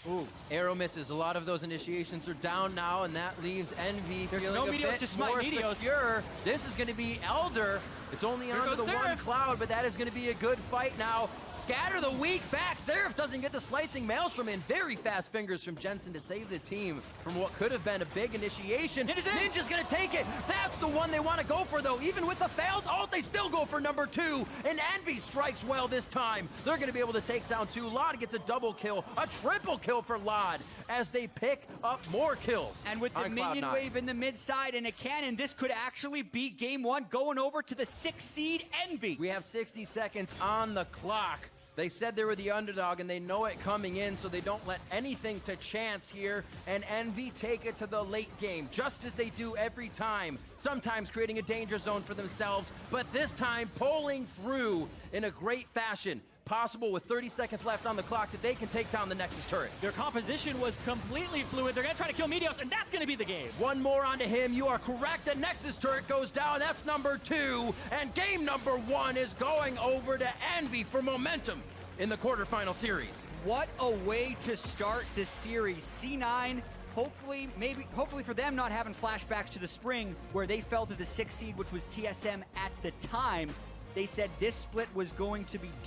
Ooh, arrow misses. A lot of those initiations are down now, and that leaves Envy feeling no a Meteos bit to smite more Meteos. secure. This is going to be Elder. It's only on the one cloud, but that is going to be a good fight now. Scatter the weak back. Seraph doesn't get the slicing Maelstrom in. Very fast fingers from Jensen to save the team from what could have been a big initiation. Ninja's going to take it. That's the one they want to go for, though. Even with the failed ult, they still go for number 2. And Envy strikes well this time. They're going to be able to take down 2. Laud gets a double kill, a triple kill for Laud as they pick up more kills. And with the minion wave in the mid side and a cannon, this could actually be game 1 going over to the 6th seed Envy. We have 60 seconds on the clock. They said they were the underdog, and they know it coming in, so they don't let anything to chance here. And Envy take it to the late game, just as they do every time. Sometimes creating a danger zone for themselves, but this time pulling through in a great fashion. Possible with 30 seconds left on the clock that they can take down the Nexus turrets. Their composition was completely fluid. They're going to try to kill Meteos, and that's going to be the game. One more onto him. You are correct. The Nexus turret goes down. That's number 2. And game number 1 is going over to Envy for momentum in the quarterfinal series. What a way to start this series. C9, hopefully for them not having flashbacks to the spring where they fell to the 6th seed, which was TSM at the time. They said this split was going to be different.